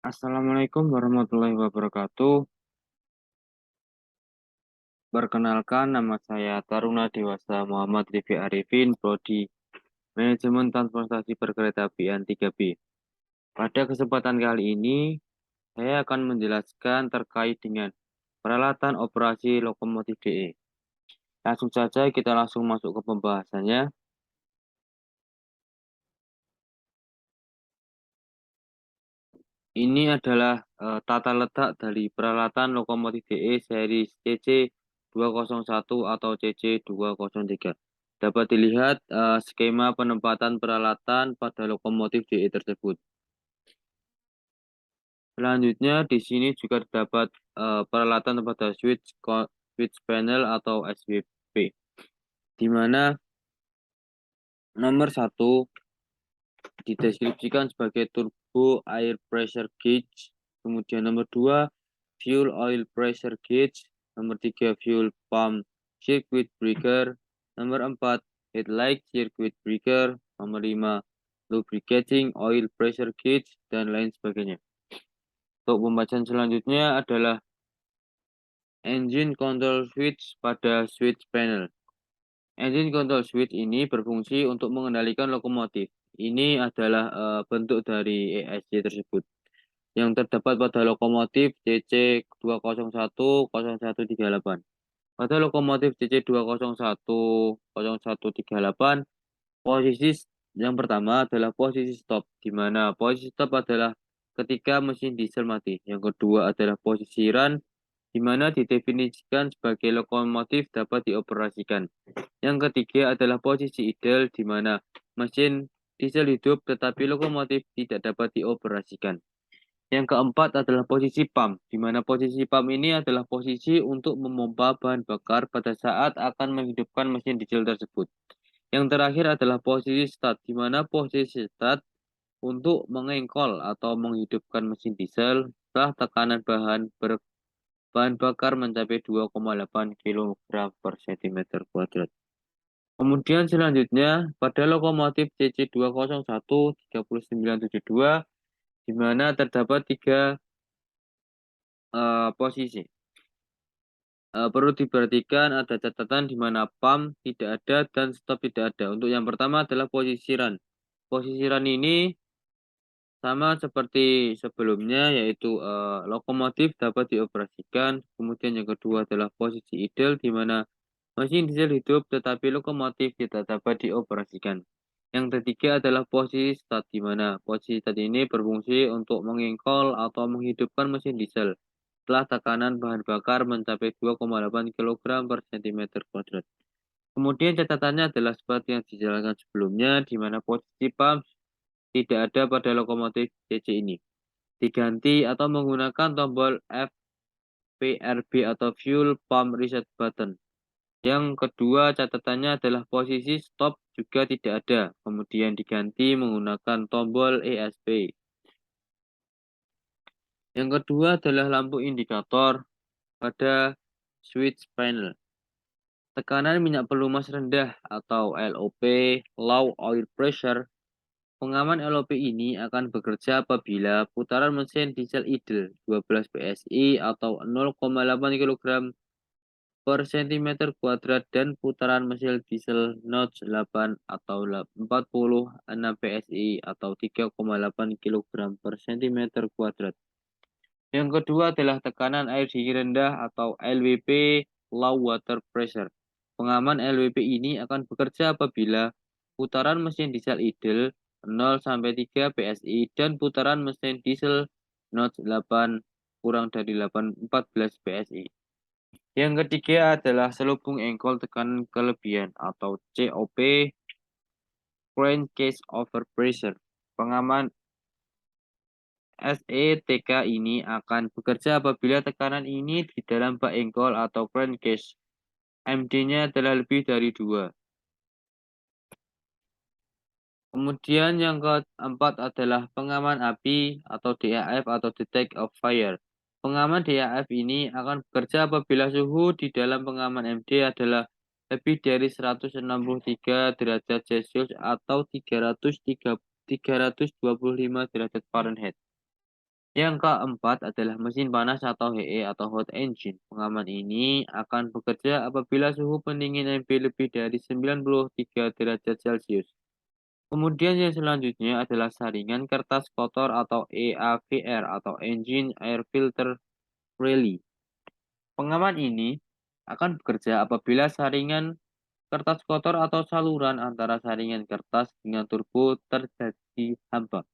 Assalamualaikum warahmatullahi wabarakatuh. Perkenalkan, nama saya Taruna Dewasa Muhammad Rifi Arifin, Prodi Manajemen Transportasi Perkeretaapian 3B. Pada kesempatan kali ini, saya akan menjelaskan terkait dengan peralatan operasi lokomotif DE. Langsung saja kita langsung masuk ke pembahasannya. Ini adalah tata letak dari peralatan lokomotif DE seri CC 201 atau CC 203. Dapat dilihat skema penempatan peralatan pada lokomotif DE tersebut. Selanjutnya di sini juga terdapat peralatan pada switch panel atau SWP, di mana nomor 1 dideskripsikan sebagai turbo air pressure gauge, kemudian nomor 2 fuel oil pressure gauge, nomor 3 fuel pump circuit breaker, nomor 4 headlight circuit breaker, nomor 5 lubricating oil pressure gauge, dan lain sebagainya. Untuk pembacaan selanjutnya adalah engine control switch pada switch panel. Engine control switch ini berfungsi untuk mengendalikan lokomotif. Ini adalah bentuk dari ESC tersebut yang terdapat pada lokomotif CC 2010138. Pada lokomotif CC 2010138, posisi yang pertama adalah posisi stop, di mana posisi stop adalah ketika mesin diesel mati. Yang kedua adalah posisi run, di mana didefinisikan sebagai lokomotif dapat dioperasikan. Yang ketiga adalah posisi idle, di mana mesin diesel hidup tetapi lokomotif tidak dapat dioperasikan. Yang keempat adalah posisi pump, di mana posisi pump ini adalah posisi untuk memompa bahan bakar pada saat akan menghidupkan mesin diesel tersebut. Yang terakhir adalah posisi start, di mana posisi start untuk mengengkol atau menghidupkan mesin diesel setelah tekanan bahan bakar mencapai 2,8 kg per cm kuadrat. Kemudian selanjutnya pada lokomotif CC 201 3972, di mana terdapat tiga posisi. Perlu diperhatikan ada catatan di mana pump tidak ada dan stop tidak ada. Untuk yang pertama adalah posisi run. Posisi run ini sama seperti sebelumnya, yaitu lokomotif dapat dioperasikan. Kemudian yang kedua adalah posisi idle, di mana mesin diesel hidup tetapi lokomotif tidak dapat dioperasikan. Yang ketiga adalah posisi start, di mana posisi start ini berfungsi untuk mengengkol atau menghidupkan mesin diesel setelah tekanan bahan bakar mencapai 2,8 kg per cm kuadrat. Kemudian catatannya adalah seperti yang dijelaskan sebelumnya, di mana posisi pump tidak ada pada lokomotif CC ini. Diganti atau menggunakan tombol FPRB atau Fuel Pump Reset Button. Yang kedua catatannya adalah posisi stop juga tidak ada, kemudian diganti menggunakan tombol ESP. Yang kedua adalah lampu indikator pada switch panel. Tekanan minyak pelumas rendah atau LOP, low oil pressure. Pengaman LOP ini akan bekerja apabila putaran mesin diesel idle 12 PSI atau 0,8 kg per cm kuadrat dan putaran mesin diesel notch 8 atau 46 PSI atau 3,8 kg per cm kuadrat. Yang kedua adalah tekanan air dingin rendah atau LWP, low water pressure. Pengaman LWP ini akan bekerja apabila putaran mesin diesel idle 0 sampai 3 PSI dan putaran mesin diesel notch 8 kurang dari 14 PSI. Yang ketiga adalah selubung engkol tekanan kelebihan atau COP, crankcase overpressure. Pengaman SETK ini akan bekerja apabila tekanan ini di dalam bak engkol atau crankcase MD-nya adalah lebih dari 2. Kemudian yang keempat adalah pengaman api atau DAF atau Detect of Fire. Pengaman DAF ini akan bekerja apabila suhu di dalam pengaman MD adalah lebih dari 163 derajat Celcius atau 325 derajat Fahrenheit. Yang keempat adalah mesin panas atau HE atau hot engine. Pengaman ini akan bekerja apabila suhu pendingin MB lebih dari 93 derajat Celcius. Kemudian yang selanjutnya adalah saringan kertas kotor atau EAVR atau Engine Air Filter Relay. Pengaman ini akan bekerja apabila saringan kertas kotor atau saluran antara saringan kertas dengan turbo terjadi hamba.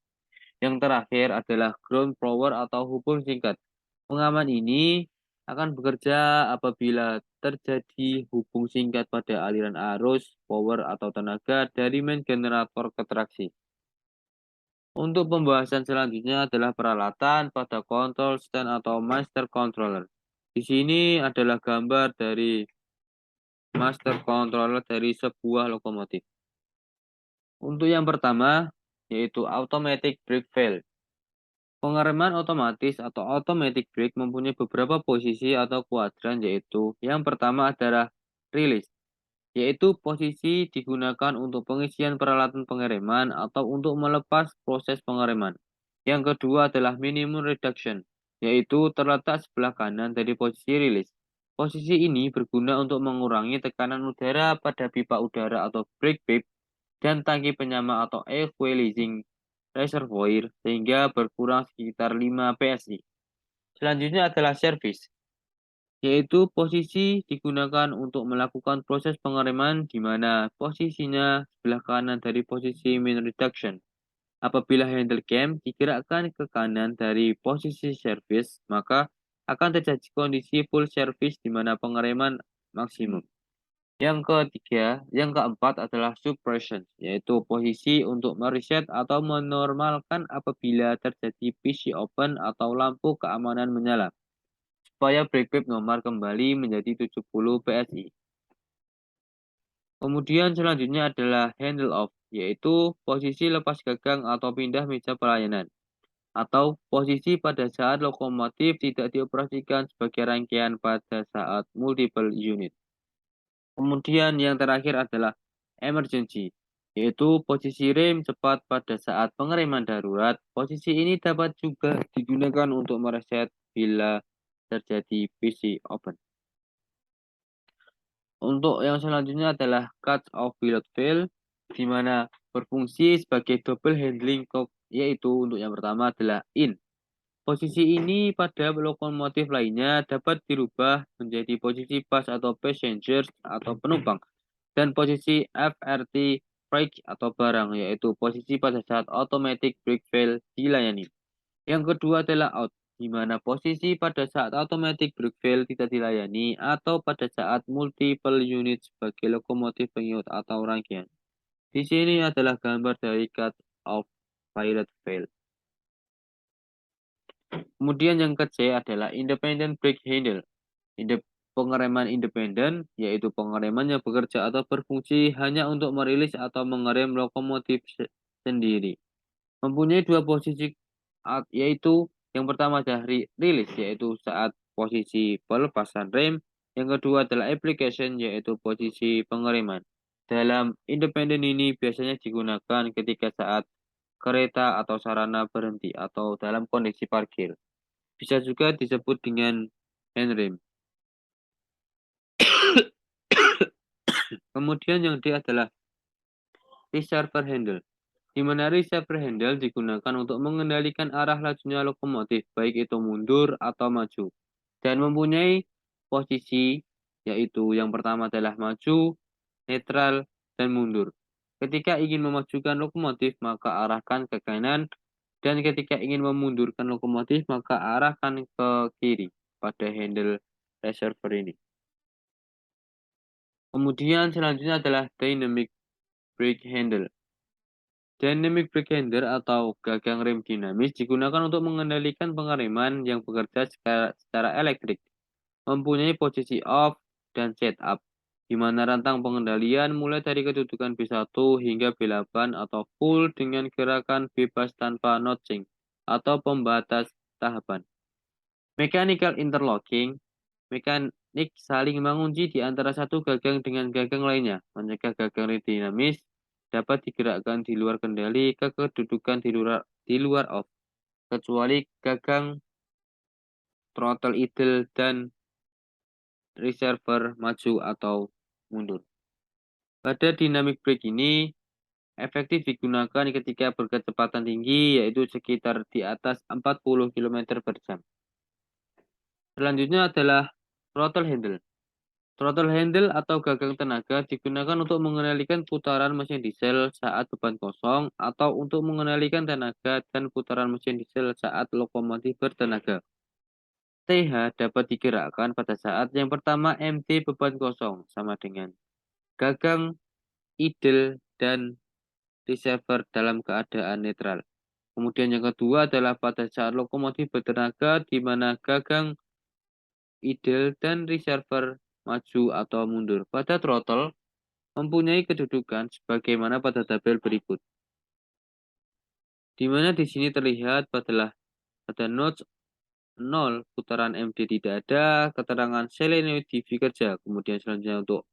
Yang terakhir adalah ground power atau hubung singkat. Pengaman ini akan bekerja apabila terjadi hubung singkat pada aliran arus, power atau tenaga dari main generator ke traksi. Untuk pembahasan selanjutnya adalah peralatan pada control stand atau master controller. Di sini adalah gambar dari master controller dari sebuah lokomotif. Untuk yang pertama, yaitu automatic brake valve. Pengereman otomatis atau automatic brake mempunyai beberapa posisi atau kuadran, yaitu yang pertama adalah release, yaitu posisi digunakan untuk pengisian peralatan pengereman atau untuk melepas proses pengereman. Yang kedua adalah minimum reduction, yaitu terletak sebelah kanan dari posisi release. Posisi ini berguna untuk mengurangi tekanan udara pada pipa udara atau brake pipe dan tangki penyama atau equalizing reservoir sehingga berkurang sekitar 5 PSI. Selanjutnya adalah service, yaitu posisi digunakan untuk melakukan proses pengereman di mana posisinya sebelah kanan dari posisi min reduction. Apabila handle cam digerakkan ke kanan dari posisi service, maka akan terjadi kondisi full service di mana pengereman maksimum. Yang keempat adalah suppression, yaitu posisi untuk mereset atau menormalkan apabila terjadi PC open atau lampu keamanan menyala, supaya brake pip normal kembali menjadi 70 PSI. Kemudian selanjutnya adalah handle off, yaitu posisi lepas gagang atau pindah meja pelayanan, atau posisi pada saat lokomotif tidak dioperasikan sebagai rangkaian pada saat multiple unit. Kemudian yang terakhir adalah emergency, yaitu posisi rem cepat pada saat pengereman darurat. Posisi ini dapat juga digunakan untuk mereset bila terjadi PC open. Untuk yang selanjutnya adalah cut off pilot valve, di mana berfungsi sebagai double handling cock, yaitu untuk yang pertama adalah in. Posisi ini pada lokomotif lainnya dapat dirubah menjadi posisi pas atau passengers atau penumpang, dan posisi FRT brake atau barang, yaitu posisi pada saat automatic brake valve dilayani. Yang kedua adalah out, di mana posisi pada saat automatic brake valve tidak dilayani atau pada saat multiple unit sebagai lokomotif pengikut atau rangkaian. Di sini adalah gambar dari cut off pilot valve. Kemudian yang ke-C adalah independent brake handle. Pengereman independen, yaitu pengereman yang bekerja atau berfungsi hanya untuk merilis atau mengerem lokomotif sendiri. Mempunyai dua posisi, yaitu yang pertama adalah rilis, yaitu saat posisi pelepasan rem. Yang kedua adalah application, yaitu posisi pengereman. Dalam independen ini biasanya digunakan ketika saat kereta atau sarana berhenti atau dalam kondisi parkir. Bisa juga disebut dengan handrem. Kemudian yang D adalah receiver handle, di mana receiver handle digunakan untuk mengendalikan arah lajunya lokomotif, baik itu mundur atau maju, dan mempunyai posisi, yaitu yang pertama adalah maju, netral, dan mundur. Ketika ingin memajukan lokomotif, maka arahkan ke kanan, dan ketika ingin memundurkan lokomotif, maka arahkan ke kiri pada handle receiver ini. Kemudian selanjutnya adalah dynamic brake handle. Dynamic brake handle atau gagang rem dinamis digunakan untuk mengendalikan pengereman yang bekerja secara elektrik, mempunyai posisi off dan setup, di mana rentang pengendalian mulai dari kedudukan B1 hingga B8 atau full dengan gerakan bebas tanpa notching atau pembatas tahapan. Mechanical interlocking, mekanik saling mengunci di antara satu gagang dengan gagang lainnya, mencegah gagang rem dinamis dapat digerakkan di luar kendali ke kedudukan di luar off. kecuali gagang, throttle idle, dan reservoir maju atau mundur. Pada dynamic brake ini efektif digunakan ketika berkecepatan tinggi, yaitu sekitar di atas 40 km per jam. Selanjutnya adalah throttle handle. Throttle handle atau gagang tenaga digunakan untuk mengendalikan putaran mesin diesel saat beban kosong atau untuk mengendalikan tenaga dan putaran mesin diesel saat lokomotif bertenaga. TH dapat digerakkan pada saat yang pertama MT beban kosong sama dengan gagang, idle, dan reservoir dalam keadaan netral. Kemudian yang kedua adalah pada saat lokomotif bertenaga di mana gagang, idle, dan reservoir maju atau mundur. Pada throttle mempunyai kedudukan sebagaimana pada tabel berikut. Di mana di sini terlihat pada notch 0 putaran MD tidak ada, keterangan selenoid di kerja. Kemudian selanjutnya untuk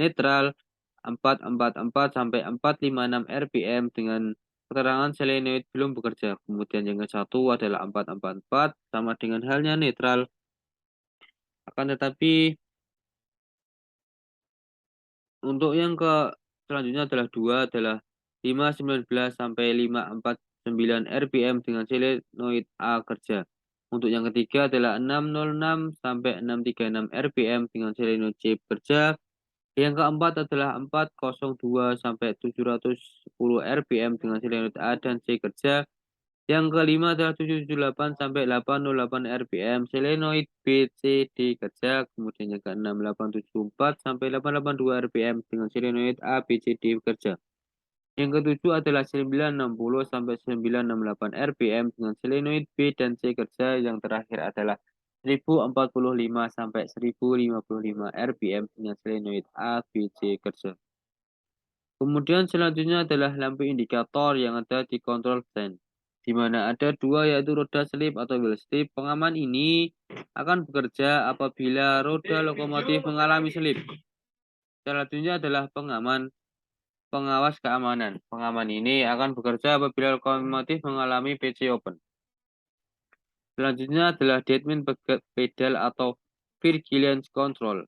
netral 444 sampai 456 RPM dengan keterangan selenoid belum bekerja. Kemudian yang ke satu adalah 444 sama dengan halnya netral. Akan tetapi untuk yang ke selanjutnya adalah 2 adalah 519 sampai 549 RPM dengan selenoid A kerja. Untuk yang ketiga adalah 606 sampai 636 RPM dengan selenoid C bekerja. Yang keempat adalah 402 sampai 710 RPM dengan selenoid A dan C kerja. Yang kelima adalah 778 sampai 808 RPM selenoid B, C, D kerja. Kemudian yang keenam 874 sampai 882 RPM dengan selenoid A, B, C, D kerja. Yang ketujuh adalah 960 sampai 968 RPM dengan selenoid B dan C kerja. Yang terakhir adalah 1045 sampai 1055 RPM dengan selenoid A, B, C kerja. Kemudian selanjutnya adalah lampu indikator yang ada di control stand, di mana ada dua yaitu roda selip atau wheel strip. Pengaman ini akan bekerja apabila roda lokomotif mengalami selip. Selanjutnya adalah pengawas keamanan. Pengaman ini akan bekerja apabila lokomotif mengalami PC open. Selanjutnya adalah deadman pedal atau vigilance control,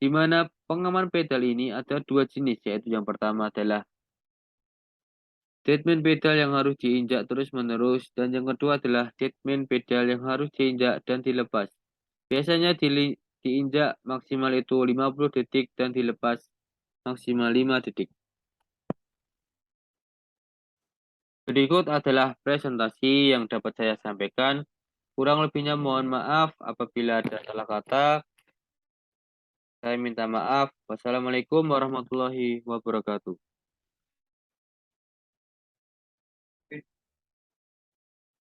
di mana pengaman pedal ini ada dua jenis, yaitu yang pertama adalah deadman pedal yang harus diinjak terus-menerus, dan yang kedua adalah deadman pedal yang harus diinjak dan dilepas. Biasanya diinjak maksimal itu 50 detik dan dilepas maksimal 5 detik. Berikut adalah presentasi yang dapat saya sampaikan. Kurang lebihnya mohon maaf apabila ada salah kata. Saya minta maaf. Wassalamualaikum warahmatullahi wabarakatuh.